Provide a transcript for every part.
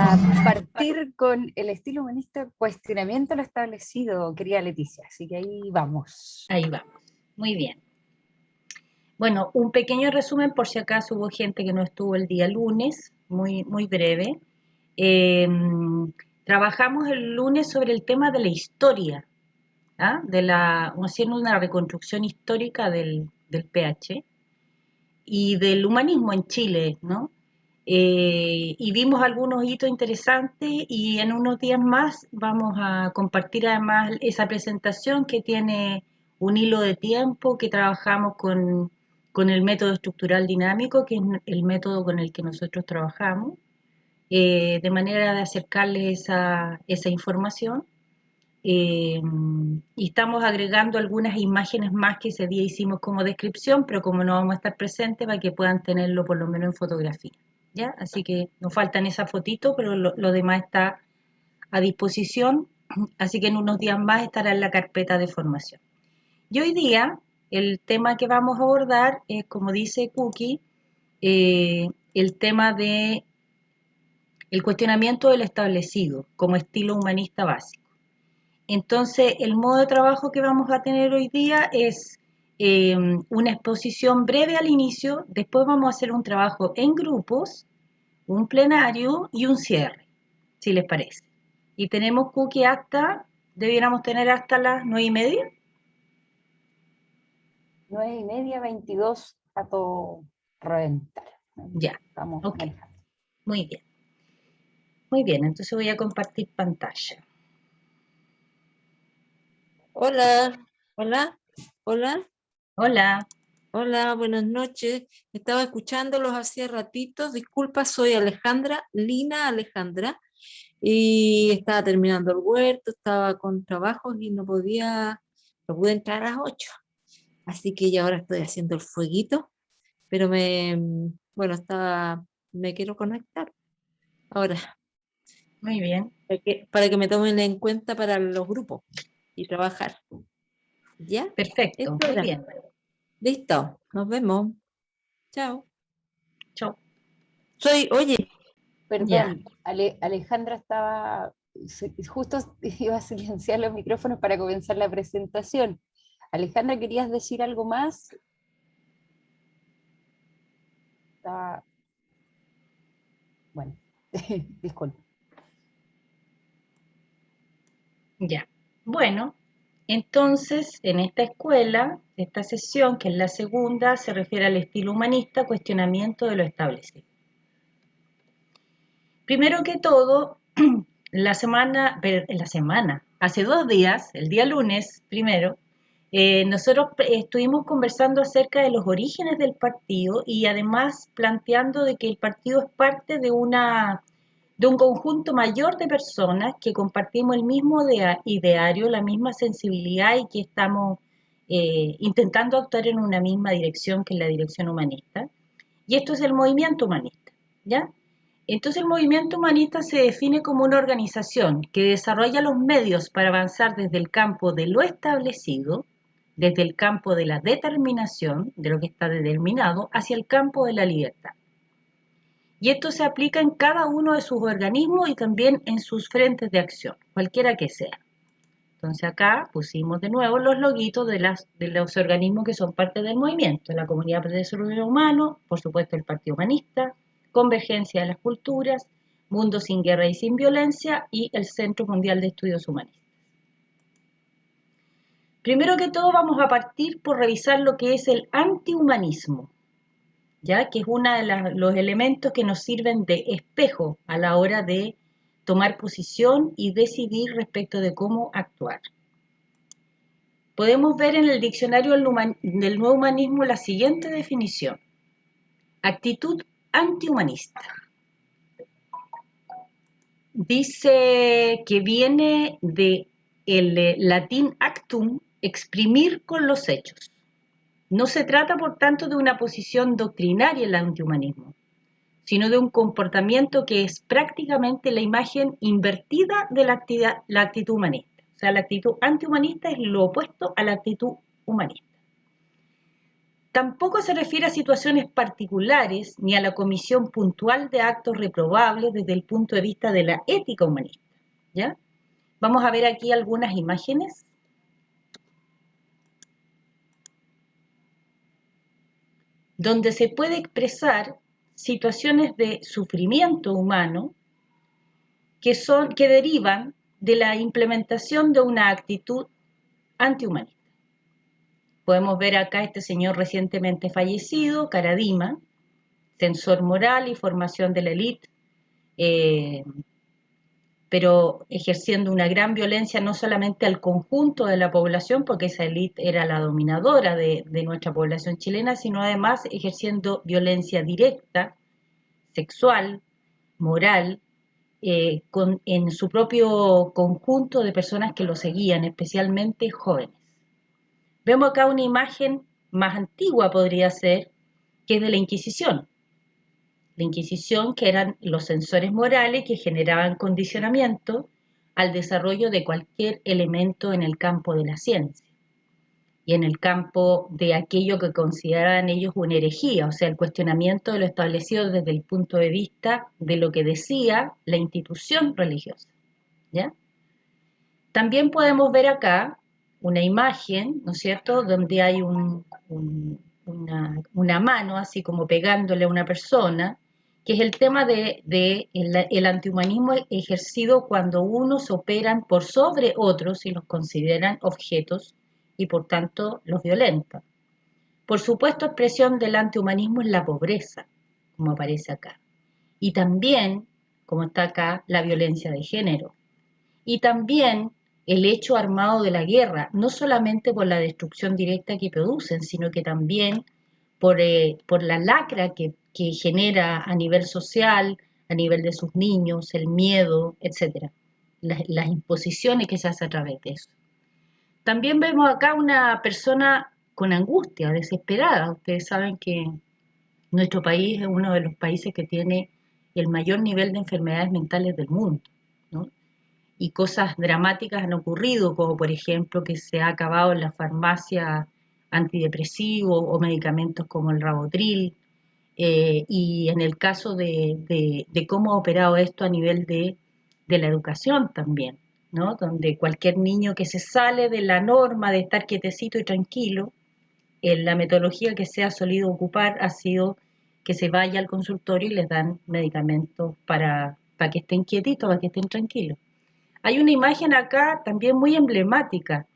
a partir con el estilo humanista, cuestionamiento a lo establecido, querida Leticia. Así que ahí vamos. Ahí vamos. Muy bien. Bueno, un pequeño resumen por si acaso hubo gente que no estuvo el día lunes, muy breve. Trabajamos el lunes sobre el tema de la historia, haciendo una reconstrucción histórica del PH y del humanismo en Chile, ¿no? Y vimos algunos hitos interesantes y en unos días más vamos a compartir además esa presentación que tiene un hilo de tiempo que trabajamos con el método estructural dinámico, que es el método con el que nosotros trabajamos, de manera de acercarles esa información. Y estamos agregando algunas imágenes más que ese día hicimos como descripción, pero como no vamos a estar presentes, para que puedan tenerlo por lo menos en fotografía, ¿ya? Así que nos faltan esas fotitos, pero lo demás está a disposición, así que en unos días más estará en la carpeta de formación. Y hoy día el tema que vamos a abordar es, como dice Cookie, el tema de el cuestionamiento del establecido como estilo humanista básico. Entonces, el modo de trabajo que vamos a tener hoy día es una exposición breve al inicio, después vamos a hacer un trabajo en grupos, un plenario y un cierre, si les parece. Y tenemos Cookie debiéramos tener hasta las 9:30. 9:30, 22, a todo reventar. Ya, Estamos ok, manejando. muy bien. Muy bien, entonces voy a compartir pantalla. Hola, hola, hola, Hola. hola, buenas noches. Estaba escuchándolos hace ratitos. Disculpa, soy Alejandra, Lina Alejandra, y estaba terminando el huerto, estaba con trabajos y no pude entrar a las 8. Así que ya ahora estoy haciendo el fueguito, pero bueno, me quiero conectar ahora, Muy bien. para que me tomen en cuenta para los grupos y trabajar. ¿Ya? Perfecto, Esto muy era. bien. Listo, nos vemos. Chao. Chao. Oye, Ya. Perdón, Alejandra justo iba a silenciar los micrófonos para comenzar la presentación. Alejandra, ¿querías decir algo más? Bueno, disculpa. Ya. Bueno, entonces en esta escuela, esta sesión, que es la segunda, se refiere al estilo humanista, cuestionamiento de lo establecido. Primero que todo, hace 2 días, el día lunes primero, nosotros estuvimos conversando acerca de los orígenes del partido y además planteando de que el partido es parte de un conjunto mayor de personas que compartimos el mismo ideario, la misma sensibilidad y que estamos intentando actuar en una misma dirección, que es la dirección humanista. Y esto es el movimiento humanista, ¿ya? Entonces el movimiento humanista se define como una organización que desarrolla los medios para avanzar desde el campo de lo establecido, desde el campo de la determinación, de lo que está determinado, hacia el campo de la libertad. Y esto se aplica en cada uno de sus organismos y también en sus frentes de acción, cualquiera que sea. Entonces acá pusimos de nuevo los loguitos de los organismos que son parte del movimiento: la Comunidad para el Desarrollo Humano, por supuesto el Partido Humanista, Convergencia de las Culturas, Mundo sin Guerra y sin Violencia y el Centro Mundial de Estudios Humanistas. Primero que todo vamos a partir por revisar lo que es el antihumanismo, ¿ya? Que es uno de los elementos que nos sirven de espejo a la hora de tomar posición y decidir respecto de cómo actuar. Podemos ver en el diccionario del Nuevo Humanismo la siguiente definición: actitud antihumanista. Dice que viene del latín actum, exprimir con los hechos. No se trata, por tanto, de una posición doctrinaria el antihumanismo, sino de un comportamiento que es prácticamente la imagen invertida de la actitud humanista. O sea, la actitud antihumanista es lo opuesto a la actitud humanista. Tampoco se refiere a situaciones particulares ni a la comisión puntual de actos reprobables desde el punto de vista de la ética humanista, ¿ya? Vamos a ver aquí algunas imágenes. Donde se puede expresar situaciones de sufrimiento humano que derivan de la implementación de una actitud antihumanista. Podemos ver acá este señor recientemente fallecido, Karadima, censor moral y formación de la élite, pero ejerciendo una gran violencia no solamente al conjunto de la población, porque esa élite era la dominadora de nuestra población chilena, sino además ejerciendo violencia directa, sexual, moral, en su propio conjunto de personas que lo seguían, especialmente jóvenes. Vemos acá una imagen más antigua, podría ser, que es de la Inquisición. La Inquisición, que eran los censores morales que generaban condicionamiento al desarrollo de cualquier elemento en el campo de la ciencia y en el campo de aquello que consideraban ellos una herejía, o sea, el cuestionamiento de lo establecido desde el punto de vista de lo que decía la institución religiosa, ¿ya? También podemos ver acá una imagen, ¿no es cierto?, donde hay una mano así como pegándole a una persona, que es el tema el antihumanismo ejercido cuando unos operan por sobre otros y los consideran objetos y por tanto los violentan. Por supuesto, expresión del antihumanismo es la pobreza, como aparece acá. Y también, como está acá, la violencia de género. Y también el hecho armado de la guerra, no solamente por la destrucción directa que producen, sino que también por la lacra que genera a nivel social, a nivel de sus niños, el miedo, etc. Las imposiciones que se hacen a través de eso. También vemos acá una persona con angustia, desesperada. Ustedes saben que nuestro país es uno de los países que tiene el mayor nivel de enfermedades mentales del mundo, ¿no? Y cosas dramáticas han ocurrido, como por ejemplo que se ha acabado en la farmacia antidepresivos o medicamentos como el Rabotril, y en el caso de cómo ha operado esto a nivel de la educación también, ¿no? Donde cualquier niño que se sale de la norma de estar quietecito y tranquilo, la metodología que se ha solido ocupar ha sido que se vaya al consultorio y les dan medicamentos para que estén quietitos, para que estén tranquilos. Hay una imagen acá también muy emblemática,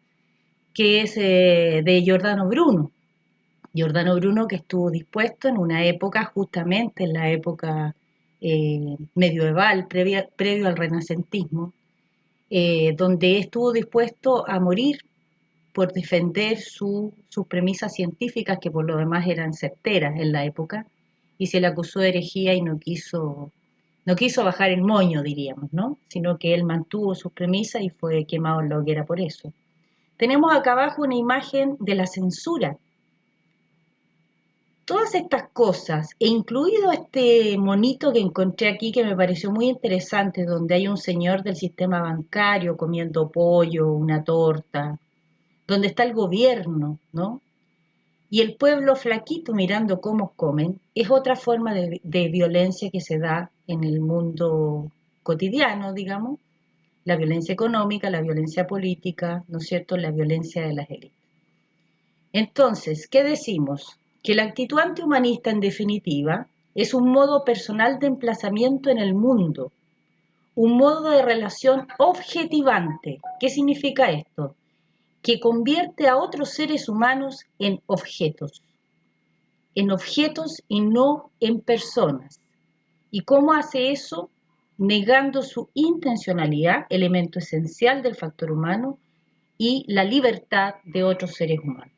que es de Giordano Bruno. Giordano Bruno, que estuvo dispuesto en una época, justamente en la época medieval, previo al renacentismo, donde estuvo dispuesto a morir por defender sus premisas científicas, que por lo demás eran certeras en la época, y se le acusó de herejía y no quiso bajar el moño, diríamos, ¿no? Sino que él mantuvo sus premisas y fue quemado en la hoguera por eso. Tenemos acá abajo una imagen de la censura. Todas estas cosas, e incluido este monito que encontré aquí que me pareció muy interesante, donde hay un señor del sistema bancario comiendo pollo, una torta, donde está el gobierno, ¿no? Y el pueblo flaquito mirando cómo comen, es otra forma de violencia que se da en el mundo cotidiano, digamos, la violencia económica, la violencia política, ¿no es cierto?, la violencia de las élites. Entonces, ¿qué decimos? Que la actitud antihumanista, en definitiva, es un modo personal de emplazamiento en el mundo, un modo de relación objetivante. ¿Qué significa esto? Que convierte a otros seres humanos en objetos y no en personas. ¿Y cómo hace eso? Negando su intencionalidad, elemento esencial del factor humano, y la libertad de otros seres humanos.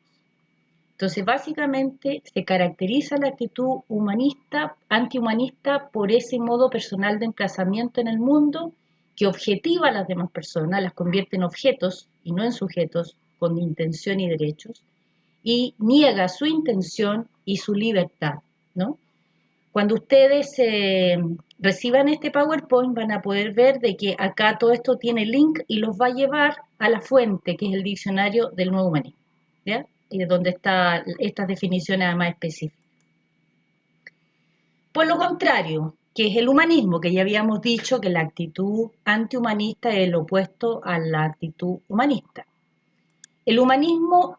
Entonces, básicamente, se caracteriza la actitud humanista, antihumanista, por ese modo personal de emplazamiento en el mundo que objetiva a las demás personas, las convierte en objetos y no en sujetos con intención y derechos, y niega su intención y su libertad, ¿no? Cuando ustedes reciban este PowerPoint van a poder ver de que acá todo esto tiene link y los va a llevar a la fuente, que es el diccionario del Nuevo Humanismo, ¿ya? donde están estas definiciones además específicas. Por lo contrario, que es el humanismo, que ya habíamos dicho que la actitud antihumanista es el opuesto a la actitud humanista. El humanismo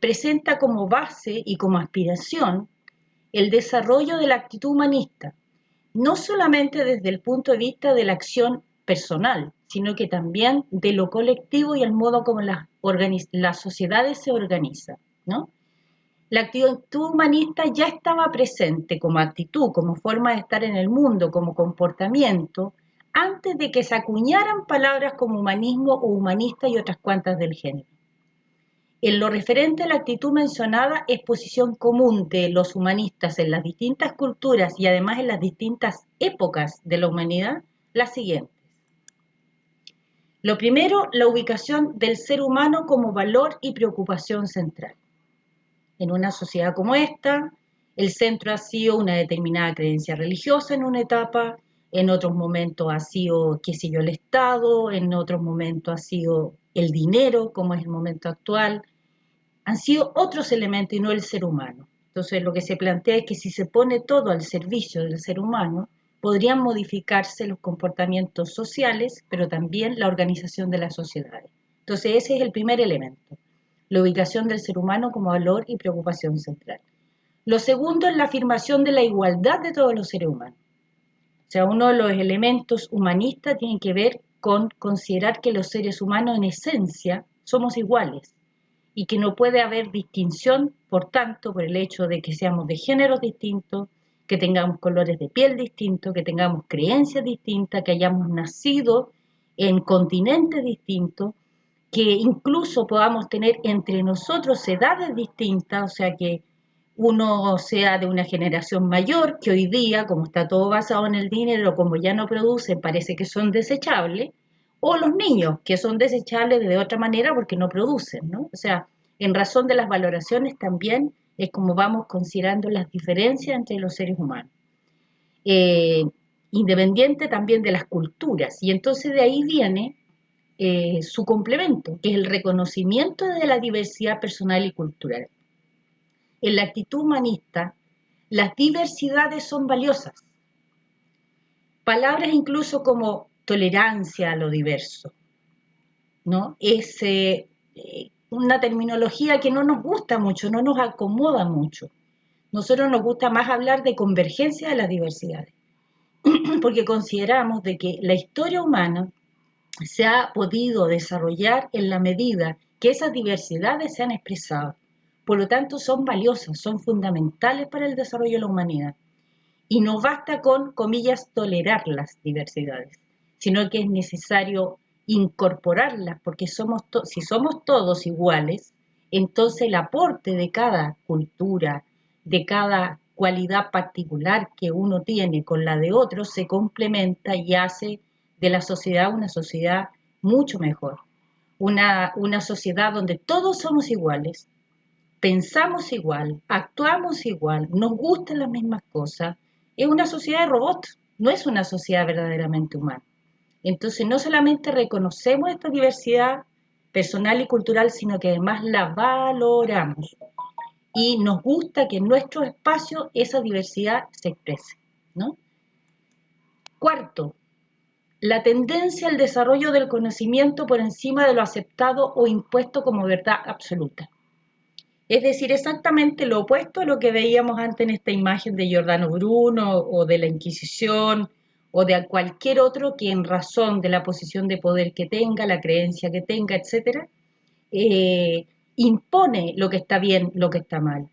presenta como base y como aspiración el desarrollo de la actitud humanista, no solamente desde el punto de vista de la acción personal, sino que también de lo colectivo y el modo como las sociedades se organizan, ¿no? La actitud humanista ya estaba presente como actitud, como forma de estar en el mundo, como comportamiento, antes de que se acuñaran palabras como humanismo o humanista y otras cuantas del género. En lo referente a la actitud mencionada es posición común de los humanistas en las distintas culturas y además en las distintas épocas de la humanidad, las siguientes. Lo primero, la ubicación del ser humano como valor y preocupación central. En una sociedad como esta, el centro ha sido una determinada creencia religiosa en una etapa, en otros momentos ha sido, qué sé yo, el Estado, en otros momentos ha sido el dinero, como es el momento actual. Han sido otros elementos y no el ser humano. Entonces lo que se plantea es que si se pone todo al servicio del ser humano, podrían modificarse los comportamientos sociales, pero también la organización de las sociedades. Entonces ese es el primer elemento, la ubicación del ser humano como valor y preocupación central. Lo segundo es la afirmación de la igualdad de todos los seres humanos. O sea, uno de los elementos humanistas tiene que ver con considerar que los seres humanos en esencia somos iguales y que no puede haber distinción, por tanto, por el hecho de que seamos de géneros distintos, que tengamos colores de piel distintos, que tengamos creencias distintas, que hayamos nacido en continentes distintos, que incluso podamos tener entre nosotros edades distintas, o sea que uno sea de una generación mayor, que hoy día, como está todo basado en el dinero, como ya no producen, parece que son desechables, o los niños, que son desechables de otra manera porque no producen, ¿no? O sea, en razón de las valoraciones también es como vamos considerando las diferencias entre los seres humanos. Independiente también de las culturas, y entonces de ahí viene su complemento, que es el reconocimiento de la diversidad personal y cultural. En la actitud humanista, las diversidades son valiosas. Palabras incluso como tolerancia a lo diverso, ¿no? Es una terminología que no nos gusta mucho, no nos acomoda mucho. Nosotros nos gusta más hablar de convergencia de las diversidades, porque consideramos de que la historia humana se ha podido desarrollar en la medida que esas diversidades se han expresado. Por lo tanto, son valiosas, son fundamentales para el desarrollo de la humanidad. Y no basta con, comillas, tolerar las diversidades, sino que es necesario incorporarlas, porque si somos todos iguales, entonces el aporte de cada cultura, de cada cualidad particular que uno tiene con la de otro, se complementa y hace de la sociedad una sociedad mucho mejor. Una sociedad donde todos somos iguales, pensamos igual, actuamos igual, nos gustan las mismas cosas, es una sociedad de robots, no es una sociedad verdaderamente humana. Entonces no solamente reconocemos esta diversidad personal y cultural, sino que además la valoramos y nos gusta que en nuestro espacio esa diversidad se exprese, ¿no? Cuarto, la tendencia al desarrollo del conocimiento por encima de lo aceptado o impuesto como verdad absoluta. Es decir, exactamente lo opuesto a lo que veíamos antes en esta imagen de Giordano Bruno o de la Inquisición o de cualquier otro que en razón de la posición de poder que tenga, la creencia que tenga, etcétera, impone lo que está bien, lo que está mal.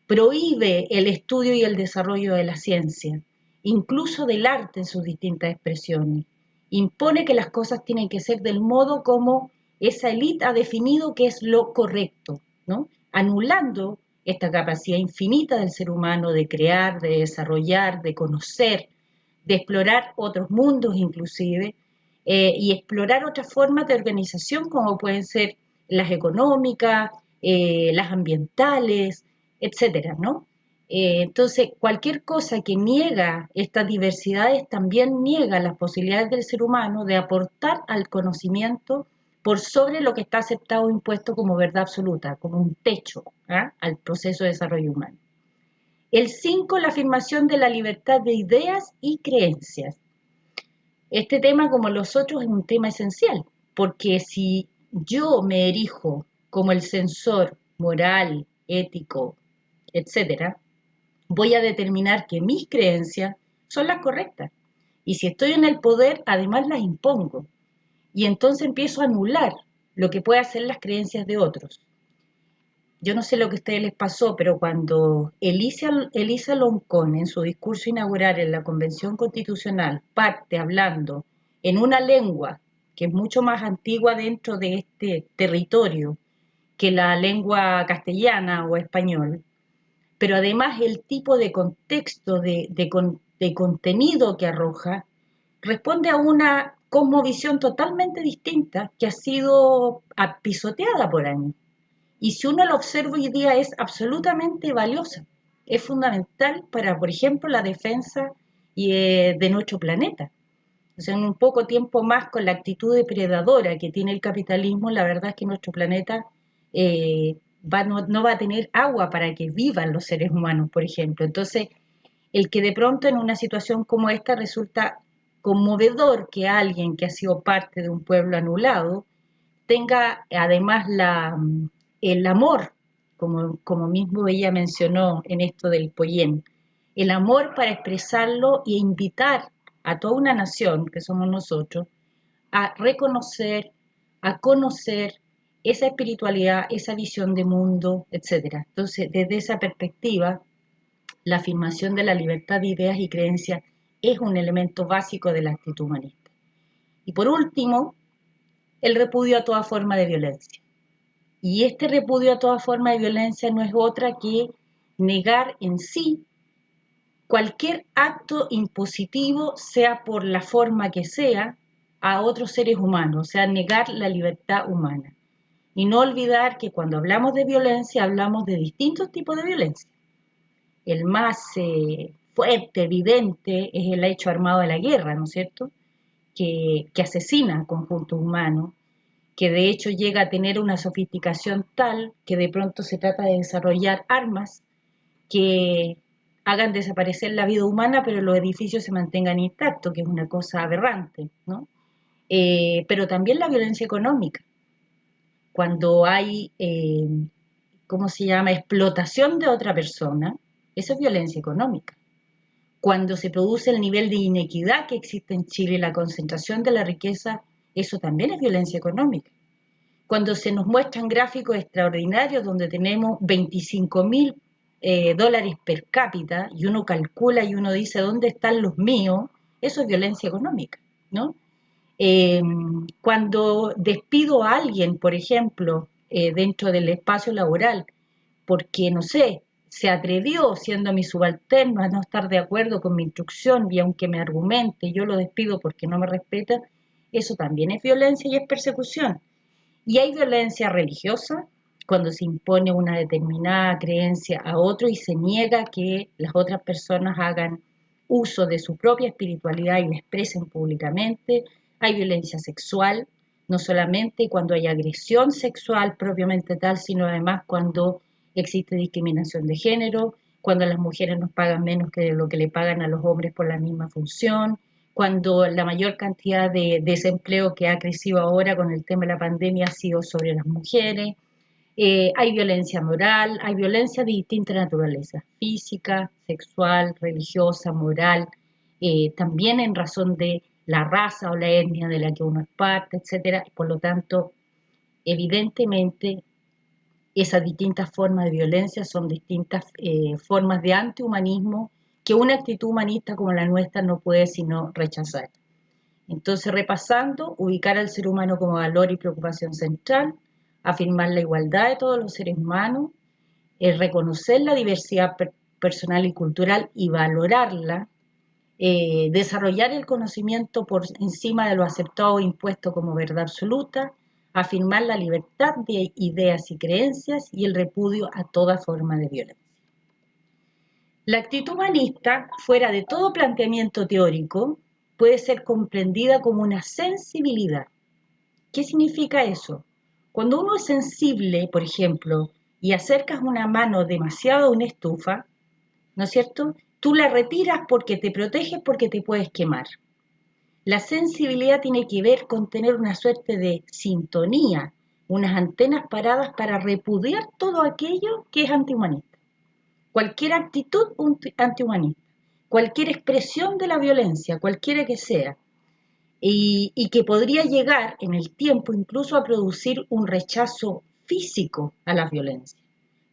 Prohíbe el estudio y el desarrollo de la ciencia, incluso del arte en sus distintas expresiones. Impone que las cosas tienen que ser del modo como esa élite ha definido que es lo correcto, ¿no? Anulando esta capacidad infinita del ser humano de crear, de desarrollar, de conocer, de explorar otros mundos inclusive, y explorar otras formas de organización como pueden ser las económicas, las ambientales, etcétera, ¿no? Entonces, cualquier cosa que niega estas diversidades también niega las posibilidades del ser humano de aportar al conocimiento por sobre lo que está aceptado o impuesto como verdad absoluta, como un techo al proceso de desarrollo humano. El 5, la afirmación de la libertad de ideas y creencias. Este tema, como los otros, es un tema esencial, porque si yo me erijo como el censor moral, ético, etcétera, voy a determinar que mis creencias son las correctas. Y si estoy en el poder, además las impongo. Y entonces empiezo a anular lo que puede hacer las creencias de otros. Yo no sé lo que a ustedes les pasó, pero cuando Elisa Loncón, en su discurso inaugural en la Convención Constitucional, parte hablando en una lengua que es mucho más antigua dentro de este territorio que la lengua castellana o español, pero además el tipo de contexto, de contenido que arroja, responde a una cosmovisión totalmente distinta que ha sido pisoteada por años. Y si uno la observa hoy día es absolutamente valiosa. Es fundamental para, por ejemplo, la defensa de nuestro planeta. O sea, en un poco tiempo más, con la actitud depredadora que tiene el capitalismo, la verdad es que nuestro planeta no va a tener agua para que vivan los seres humanos, por ejemplo. Entonces, el que de pronto en una situación como esta resulta conmovedor que alguien que ha sido parte de un pueblo anulado tenga además el amor, como mismo ella mencionó en esto del Poyén, el amor para expresarlo e invitar a toda una nación, que somos nosotros, a reconocer, a conocer esa espiritualidad, esa visión de mundo, etc. Entonces, desde esa perspectiva, la afirmación de la libertad de ideas y creencias es un elemento básico de la actitud humanista. Y por último, el repudio a toda forma de violencia. Y este repudio a toda forma de violencia no es otra que negar en sí cualquier acto impositivo, sea por la forma que sea, a otros seres humanos, o sea, negar la libertad humana. Y no olvidar que cuando hablamos de violencia, hablamos de distintos tipos de violencia. El más fuerte, evidente, es el hecho armado de la guerra, ¿no es cierto?, que asesina a conjuntos humanos, que de hecho llega a tener una sofisticación tal que de pronto se trata de desarrollar armas que hagan desaparecer la vida humana, pero los edificios se mantengan intactos, que es una cosa aberrante, ¿no? Pero también la violencia económica, cuando hay, ¿cómo se llama?, explotación de otra persona, eso es violencia económica. Cuando se produce el nivel de inequidad que existe en Chile, la concentración de la riqueza, eso también es violencia económica. Cuando se nos muestran gráficos extraordinarios donde tenemos 25.000 dólares per cápita y uno calcula y uno dice ¿dónde están los míos? Eso es violencia económica, ¿no? Cuando despido a alguien, por ejemplo, dentro del espacio laboral, porque, no sé, se atrevió, siendo mi subalterno, a no estar de acuerdo con mi instrucción y aunque me argumente, yo lo despido porque no me respeta, eso también es violencia y es persecución. Y hay violencia religiosa, cuando se impone una determinada creencia a otro y se niega que las otras personas hagan uso de su propia espiritualidad y la expresen públicamente. Hay violencia sexual, no solamente cuando hay agresión sexual propiamente tal, sino además cuando existe discriminación de género, cuando las mujeres nos pagan menos que lo que le pagan a los hombres por la misma función, cuando la mayor cantidad de desempleo que ha crecido ahora con el tema de la pandemia ha sido sobre las mujeres. Hay violencia moral, hay violencia de distinta naturaleza, física, sexual, religiosa, moral, también en razón de la raza o la etnia de la que uno es parte, etcétera. Por lo tanto, evidentemente, esas distintas formas de violencia son distintas formas de antihumanismo que una actitud humanista como la nuestra no puede sino rechazar. Entonces, repasando, ubicar al ser humano como valor y preocupación central, afirmar la igualdad de todos los seres humanos, reconocer la diversidad personal y cultural y valorarla, desarrollar el conocimiento por encima de lo aceptado o impuesto como verdad absoluta, afirmar la libertad de ideas y creencias y el repudio a toda forma de violencia. La actitud humanista, fuera de todo planteamiento teórico, puede ser comprendida como una sensibilidad ¿Qué significa eso? Cuando uno es sensible, por ejemplo, y acercas una mano demasiado a una estufa, ¿no es cierto? Tú la retiras porque te proteges, porque te puedes quemar. La sensibilidad tiene que ver con tener una suerte de sintonía, unas antenas paradas para repudiar todo aquello que es antihumanista. Cualquier actitud antihumanista, cualquier expresión de la violencia, cualquiera que sea, y que podría llegar en el tiempo incluso a producir un rechazo físico a la violencia.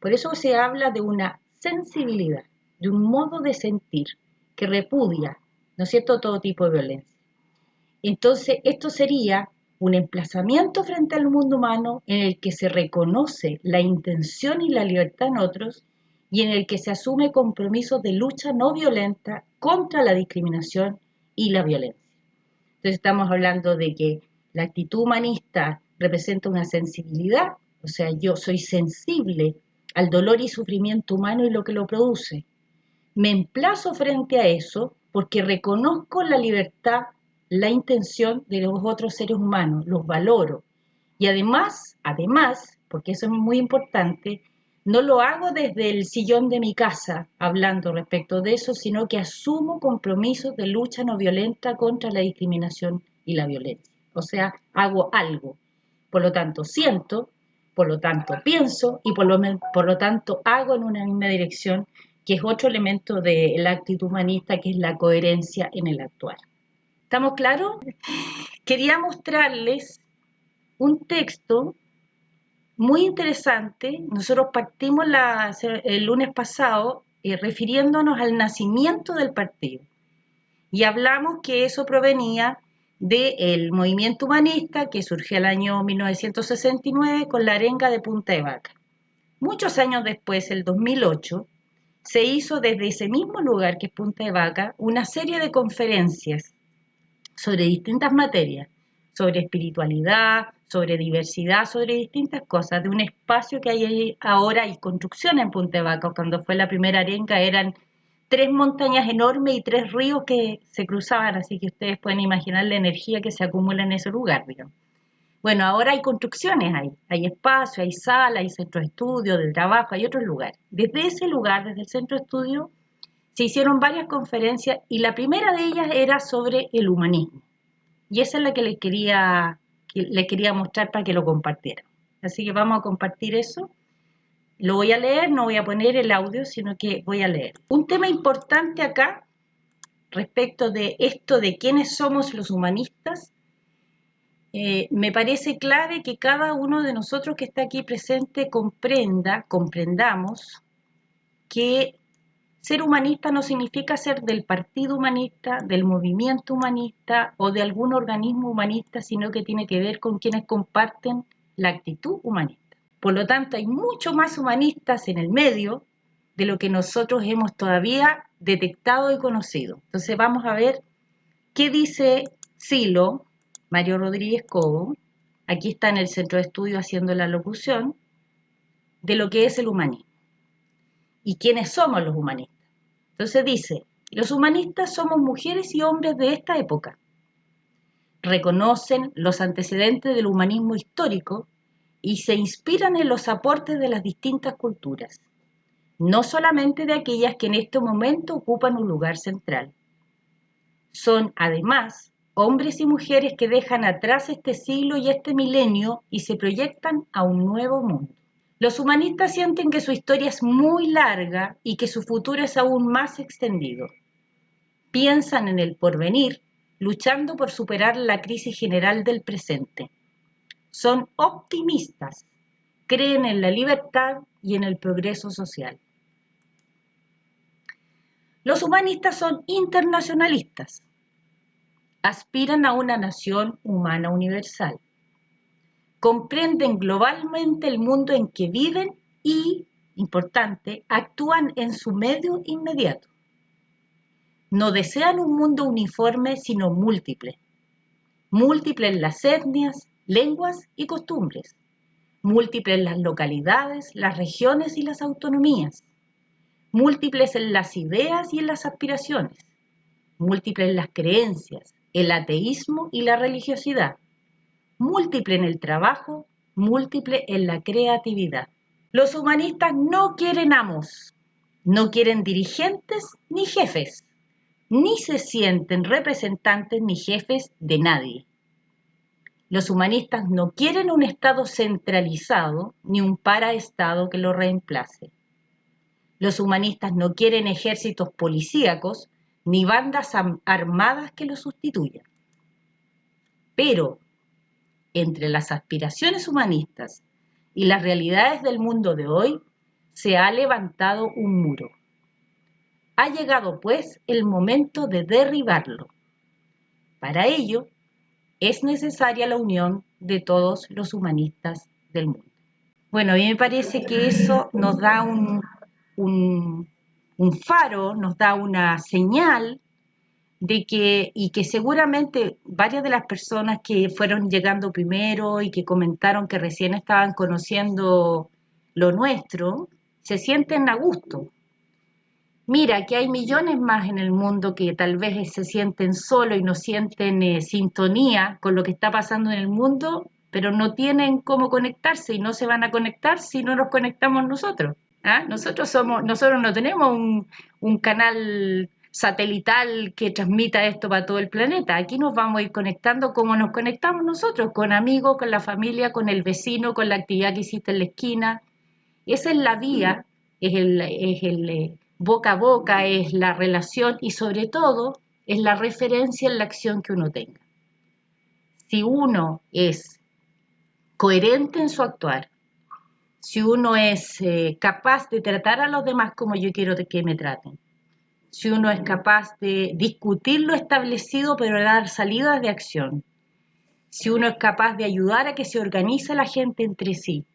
Por eso se habla de una sensibilidad, de un modo de sentir que repudia, ¿no es cierto?, todo tipo de violencia. Entonces, esto sería un emplazamiento frente al mundo humano en el que se reconoce la intención y la libertad en otros y en el que se asume compromisos de lucha no violenta contra la discriminación y la violencia. Entonces estamos hablando de que la actitud humanista representa una sensibilidad, o sea, yo soy sensible al dolor y sufrimiento humano y lo que lo produce. Me emplazo frente a eso porque reconozco la libertad, la intención de los otros seres humanos, los valoro. Y además, porque eso es muy importante, no lo hago desde el sillón de mi casa hablando respecto de eso, sino que asumo compromisos de lucha no violenta contra la discriminación y la violencia. O sea, hago algo. Por lo tanto, siento, por lo tanto, pienso y por lo tanto hago en una misma dirección, que es otro elemento de la actitud humanista, que es la coherencia en el actuar. ¿Estamos claros? Quería mostrarles un texto muy interesante. Nosotros partimos el lunes pasado refiriéndonos al nacimiento del partido y hablamos que eso provenía del movimiento humanista que surgió el año 1969 con la arenga de Punta de Vaca. Muchos años después, el 2008, se hizo desde ese mismo lugar que es Punta de Vaca una serie de conferencias sobre distintas materias, sobre espiritualidad, sobre diversidad, sobre distintas cosas, de un espacio que hay ahora, hay construcción en Punta de Vaca. Cuando fue la primera arenga eran 3 montañas enormes y 3 ríos que se cruzaban, así que ustedes pueden imaginar la energía que se acumula en ese lugar, digamos. Bueno, ahora hay construcciones, hay espacio, hay sala, hay centro de estudio, de trabajo, hay otros lugares. Desde ese lugar, desde el centro de estudio, se hicieron varias conferencias y la primera de ellas era sobre el humanismo. Y esa es la que les quería mostrar para que lo compartieran. Así que vamos a compartir eso. Lo voy a leer, no voy a poner el audio, sino que voy a leer. Un tema importante acá, respecto de esto de quiénes somos los humanistas, me parece clave que cada uno de nosotros que está aquí presente comprendamos que ser humanista no significa ser del partido humanista, del movimiento humanista o de algún organismo humanista, sino que tiene que ver con quienes comparten la actitud humanista. Por lo tanto, hay mucho más humanistas en el medio de lo que nosotros hemos todavía detectado y conocido. Entonces vamos a ver qué dice Silo, Mario Rodríguez Cobo, aquí está en el centro de estudio haciendo la locución, de lo que es el humanismo y quiénes somos los humanistas. Entonces dice, los humanistas somos mujeres y hombres de esta época. Reconocen los antecedentes del humanismo histórico y se inspiran en los aportes de las distintas culturas, no solamente de aquellas que en este momento ocupan un lugar central. Son, además, hombres y mujeres que dejan atrás este siglo y este milenio y se proyectan a un nuevo mundo. Los humanistas sienten que su historia es muy larga y que su futuro es aún más extendido. Piensan en el porvenir, luchando por superar la crisis general del presente. Son optimistas, creen en la libertad y en el progreso social. Los humanistas son internacionalistas. Aspiran a una nación humana universal. Comprenden globalmente el mundo en que viven y, importante, actúan en su medio inmediato. No desean un mundo uniforme, sino múltiple. Múltiple en las etnias, lenguas y costumbres. Múltiple en las localidades, las regiones y las autonomías. Múltiples en las ideas y en las aspiraciones. Múltiples en las creencias, el ateísmo y la religiosidad. múltiple en el trabajo, múltiple en la creatividad. Los humanistas no quieren amos, no quieren dirigentes ni jefes, ni se sienten representantes ni jefes de nadie. Los humanistas no quieren un Estado centralizado ni un paraestado que lo reemplace. Los humanistas no quieren ejércitos policíacos ni bandas armadas que lo sustituyan. Pero entre las aspiraciones humanistas y las realidades del mundo de hoy se ha levantado un muro. Ha llegado, pues, el momento de derribarlo. Para ello, es necesaria la unión de todos los humanistas del mundo. Bueno, a mí me parece que eso nos da un faro, nos da una señal de que seguramente varias de las personas que fueron llegando primero y que comentaron que recién estaban conociendo lo nuestro, se sienten a gusto. Mira, que hay millones más en el mundo que tal vez se sienten solos y no sienten sintonía con lo que está pasando en el mundo, pero no tienen cómo conectarse y no se van a conectar si no nos conectamos nosotros. ¿Ah? Nosotros no tenemos un canal satelital que transmita esto para todo el planeta. Aquí nos vamos a ir conectando como nos conectamos nosotros, con amigos, con la familia, con el vecino, con la actividad que hiciste en la esquina. Esa es la vía, es el boca a boca, es la relación y sobre todo es la referencia en la acción que uno tenga. Si uno es coherente en su actuar, si uno es capaz de tratar a los demás como yo quiero que me traten, si uno es capaz de discutir lo establecido pero dar salidas de acción, si uno es capaz de ayudar a que se organice la gente entre sí,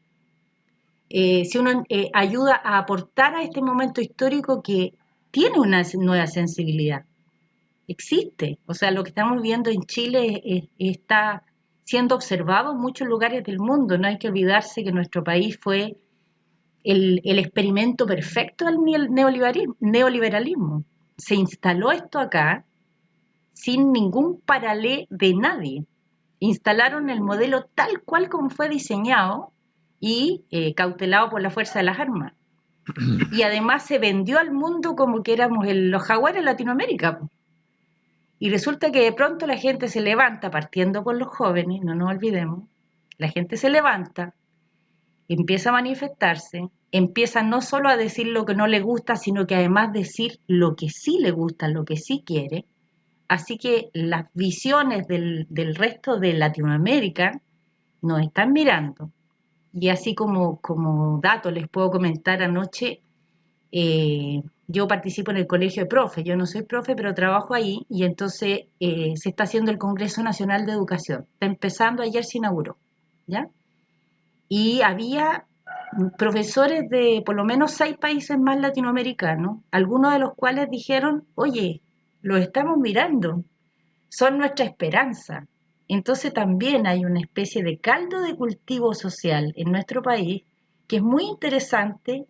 si uno ayuda a aportar a este momento histórico que tiene una nueva sensibilidad, existe. O sea, lo que estamos viendo en Chile está siendo observado en muchos lugares del mundo. No hay que olvidarse que nuestro país fue el experimento perfecto del neoliberalismo. Se instaló esto acá sin ningún paralelo de nadie. Instalaron el modelo tal cual como fue diseñado y cautelado por la fuerza de las armas. Y además se vendió al mundo como que éramos los jaguares de Latinoamérica. Y resulta que de pronto la gente se levanta, partiendo por los jóvenes, no nos olvidemos, la gente se levanta, empieza a manifestarse, empieza no solo a decir lo que no le gusta, sino que además decir lo que sí le gusta, lo que sí quiere. Así que las visiones del resto de Latinoamérica nos están mirando. Y así como dato les puedo comentar anoche, yo participo en el colegio de profes, yo no soy profe, pero trabajo ahí y entonces se está haciendo el Congreso Nacional de Educación. Está empezando, ayer se inauguró, ¿ya? Y había profesores de por lo menos 6 países más latinoamericanos, algunos de los cuales dijeron, oye, los estamos mirando, son nuestra esperanza. Entonces también hay una especie de caldo de cultivo social en nuestro país que es muy interesante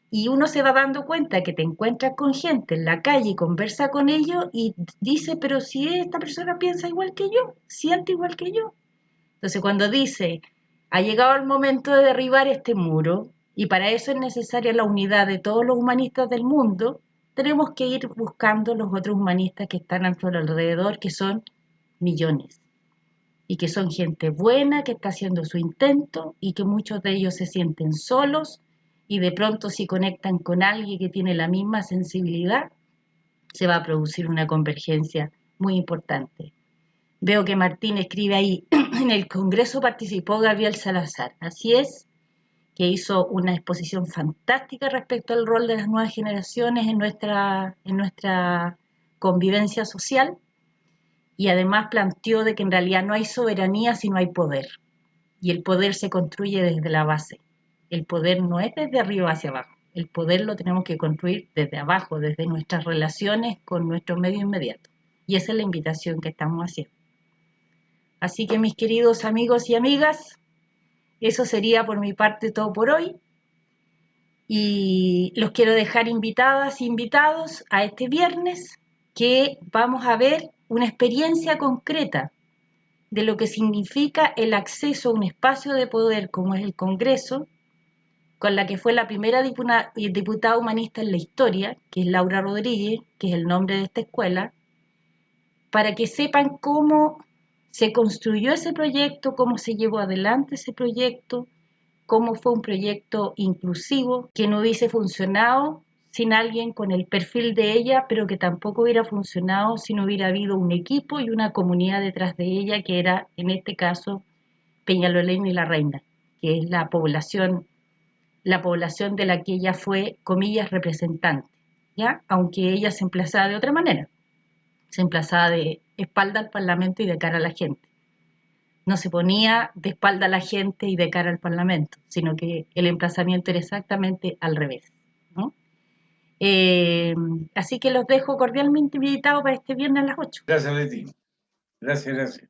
y uno se va dando cuenta que te encuentras con gente en la calle y conversa con ellos y dice, pero si esta persona piensa igual que yo, siente igual que yo. Entonces cuando dice, ha llegado el momento de derribar este muro y para eso es necesaria la unidad de todos los humanistas del mundo, tenemos que ir buscando los otros humanistas que están a nuestro alrededor, que son millones y que son gente buena que está haciendo su intento y que muchos de ellos se sienten solos y de pronto si conectan con alguien que tiene la misma sensibilidad, se va a producir una convergencia muy importante. Veo que Martín escribe ahí, en el Congreso participó Gabriel Salazar. Así es, que hizo una exposición fantástica respecto al rol de las nuevas generaciones en nuestra convivencia social y además planteó de que en realidad no hay soberanía si no hay poder y el poder se construye desde la base. El poder no es desde arriba hacia abajo, el poder lo tenemos que construir desde abajo, desde nuestras relaciones con nuestro medio inmediato y esa es la invitación que estamos haciendo. Así que mis queridos amigos y amigas, eso sería por mi parte todo por hoy y los quiero dejar invitadas e invitados a este viernes que vamos a ver una experiencia concreta de lo que significa el acceso a un espacio de poder como es el Congreso, con la que fue la primera diputada humanista en la historia, que es Laura Rodríguez, que es el nombre de esta escuela, para que sepan cómo se construyó ese proyecto, cómo se llevó adelante ese proyecto, cómo fue un proyecto inclusivo, que no hubiese funcionado sin alguien con el perfil de ella, pero que tampoco hubiera funcionado si no hubiera habido un equipo y una comunidad detrás de ella, que era, en este caso, Peñalolén y La Reina, que es la población de la que ella fue, comillas, representante, ¿ya? Aunque ella se emplazaba de otra manera, se emplazaba de espalda al Parlamento y de cara a la gente. No se ponía de espalda a la gente y de cara al Parlamento, sino que el emplazamiento era exactamente al revés, ¿no? Así que los dejo cordialmente invitados para este viernes a las 8. Gracias, Leti. Gracias, gracias.